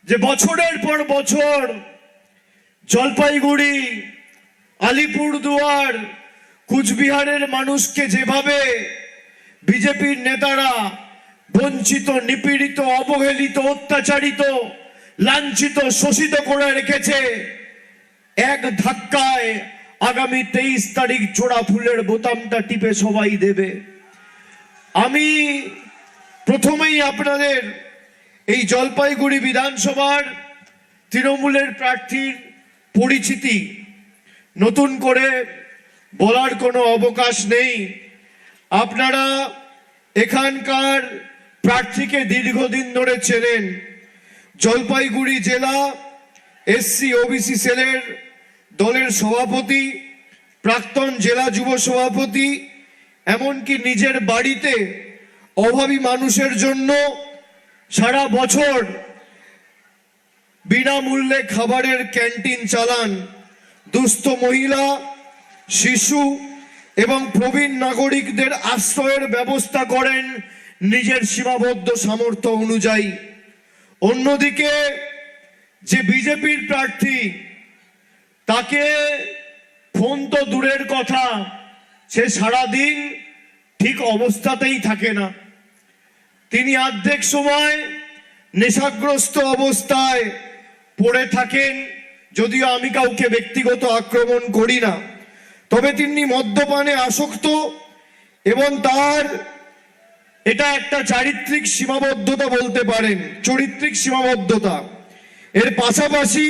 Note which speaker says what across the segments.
Speaker 1: যে বছরের পর বছর জলপাইগুড়ি, আলিপুরদুয়ার, কুচবিহারের মানুষকে যেভাবে বিজেপির নেতারা বঞ্চিত, নিপীড়িত, অবহেলিত, অত্যাচারিত, লাঞ্ছিত, শোষিত করে রেখেছে, এক ধাক্কায় আগামী 23 তারিখ জোড়া ফুলের বোতামটা টিপে সবাই দেবে। আমি প্রথমেই আপনাদের এই জলপাইগুড়ি বিধানসভার তৃণমূলের প্রার্থীর পরিচিতি নতুন করে বলার কোনো অবকাশ নেই। আপনারা এখানকার প্রার্থীকে দীর্ঘদিন ধরে চেনেন। জলপাইগুড়ি জেলা এসসি ওবিসি সেলের দলের সভাপতি, প্রাক্তন জেলা যুব সভাপতি, এমনকি নিজের বাড়িতে অভাবী মানুষের জন্য সারা বছর বিনামূল্যে খাবারের ক্যান্টিন চালান। দুস্থ মহিলা, শিশু এবং প্রবীণ নাগরিকদের আশ্রয়ের ব্যবস্থা করেন নিজের সীমাবদ্ধ সামর্থ্য অনুযায়ী। অন্যদিকে যে বিজেপির প্রার্থী, তাকে ফোন তো দূরের কথা, সে সারাদিন ঠিক অবস্থাতেই থাকে না। তিনি অর্ধেক সময় নেশাগ্রস্ত অবস্থায় পড়ে থাকেন। যদিও আমি কাউকে ব্যক্তিগত আক্রমণ করি না, তবে তিনি মদ্যপানে আসক্ত এবং তার এটা একটা চারিত্রিক সীমাবদ্ধতা বলতে পারেন, চরিত্রিক সীমাবদ্ধতা। এর পাশাপাশি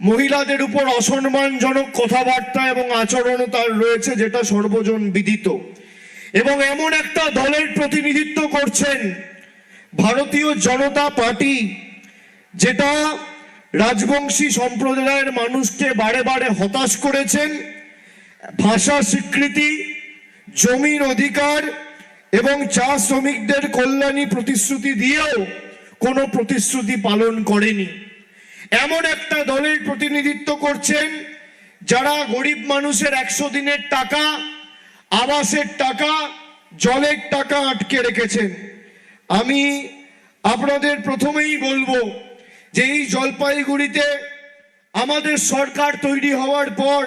Speaker 1: মহিলাদের উপর অসম্মানজনক কথাবার্তা এবং আচরণও তার রয়েছে, যেটা সর্বজন বিদিত। এবং এমন একটা দলের প্রতিনিধিত্ব করছেন, ভারতীয় জনতা পার্টি, যেটা রাজবংশী সম্প্রদায়ের মানুষকে বারে বারে হতাশ করেছেন। ভাষা স্বীকৃতি, জমির অধিকার এবং চা শ্রমিকদের কল্যাণী প্রতিশ্রুতি দিয়েও কোনো প্রতিশ্রুতি পালন করেনি। এমন একটা দলের প্রতিনিধিত্ব করছেন যারা গরিব মানুষের 100 দিনের টাকা, আবাসের টাকা, জলের টাকা আটকে রেখেছেন। আমি আপনাদের প্রথমেই বলবো যে এই জলপাইগুড়িতে আমাদের সরকার তৈরি হওয়ার পর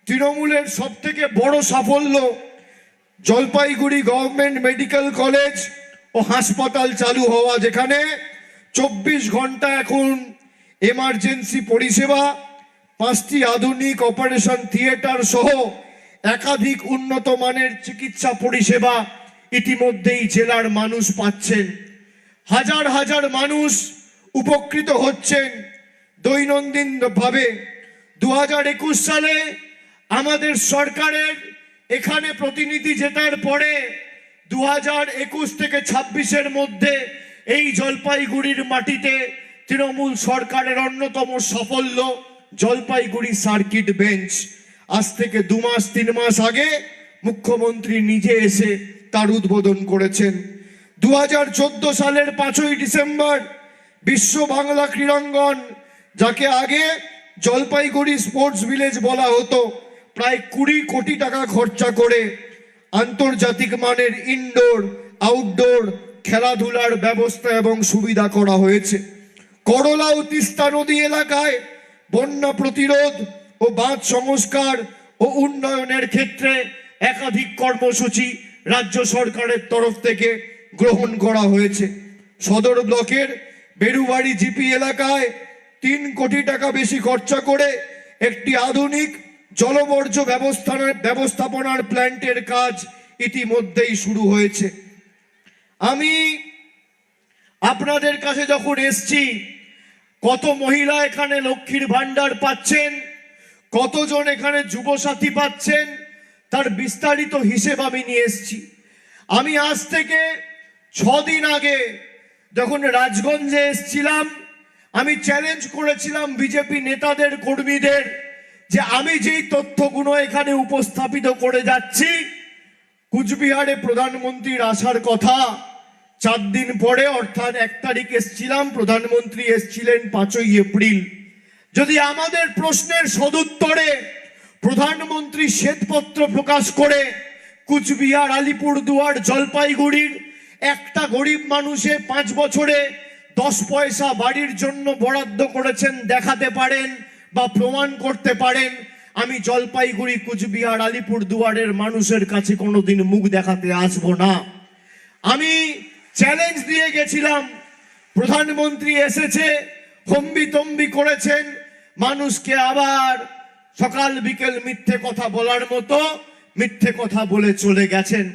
Speaker 1: তৃণমূলের সব থেকে বড় সাফল্য জলপাইগুড়ি গভর্নমেন্ট মেডিকেল কলেজ ও হাসপাতাল চালু হওয়া, যেখানে 24 ঘন্টা এখন এমার্জেন্সি পরিষেবা, 5টি আধুনিক অপারেশন থিয়েটার সহ একাধিক উন্নত মানের চিকিৎসা পরিষেবা ইতিমধ্যেই জেলার মানুষ পাচ্ছেন। হাজার হাজার মানুষ উপকৃত হচ্ছেন দৈনন্দিন ভাবে। 2021 সালে আমাদের সরকারের এখানে প্রতিনিধি জেতার পরে 2021 থেকে 26-এর মধ্যে এই জলপাইগুড়ির মাটিতে তৃণমূল সরকারের অন্যতম সাফল্য জলপাইগুড়ি সার্কিট বেঞ্চ। আজ থেকে 2 মাস 3 মাস আগে মুখ্যমন্ত্রী নিজে এসে তার উদ্বোধন করেছেন। 2014 সালের 5ই ডিসেম্বর বিশ্ব বাংলা ক্রীড়াঙ্গন, যাকে আগে জলপাইগুড়ি স্পোর্টস ভিলেজ বলা হতো, প্রায় 20 কোটি টাকা খরচা করে আন্তর্জাতিক মানের ইনডোর আউটডোর খেলাধুলার ব্যবস্থা এবং সুবিধা করা হয়েছে। করলা ও তিস্তা নদী এলাকায় বন্যা প্রতিরোধ ও বাঁধ সংস্কার ও উন্নয়নের ক্ষেত্রে একাধিক কর্মসূচি রাজ্য সরকারের তরফ থেকে গ্রহণ করা হয়েছে। সদর ব্লকের বেরুবাড়ি জিপি এলাকায় 3 কোটি টাকা বেশি খরচা করে একটি আধুনিক জলবর্জ্য ব্যবস্থাপনার প্ল্যান্টের কাজ ইতিমধ্যেই শুরু হয়েছে। আমি আপনাদের কাছে যখন এসছি, কত মহিলা এখানে লক্ষ্মীর ভান্ডার পাচ্ছেন, কতজন এখানে যুবসাথী পাচ্ছেন, তার বিস্তারিত হিসেব আমি নিয়ে এসছি। আমি আজ থেকে 6 দিন আগে যখন রাজগঞ্জে এসছিলাম, আমি চ্যালেঞ্জ করেছিলাম বিজেপি নেতাদের, কর্মীদের, যে আমি যেই তথ্যগুলো এখানে উপস্থাপিত করে যাচ্ছি, কুচবিহারে প্রধানমন্ত্রীর আসার কথা 4 দিন পরে, অর্থাৎ 1 তারিখ এসছিলাম, প্রধানমন্ত্রী এসছিলেন 5ই এপ্রিল। যদি আমাদের প্রশ্নের সদুত্তরে প্রধানমন্ত্রী শ্বেতপত্র প্রকাশ করে কুচবিহার, আলিপুরদুয়ার, জলপাইগুড়ির একটা গরিব মানুষে 5 বছরে 10 পয়সা বাড়ির জন্য বরাদ্দ করেছেন দেখাতে পারেন বা প্রমাণ করতে পারেন, আমি জলপাইগুড়ি, কুচবিহার, আলিপুরদুয়ারের মানুষের কাছে কোনোদিন মুখ দেখাতে আসবো না। আমি চ্যালেঞ্জ দিয়ে গেছিলাম, প্রধানমন্ত্রী এসেছে, হম্বিতম্বি করেছেন, মানুষকে আবার সকাল বিকেল মিথ্যে কথা বলার মতো মিথ্যে কথা বলে চলে গেছেন।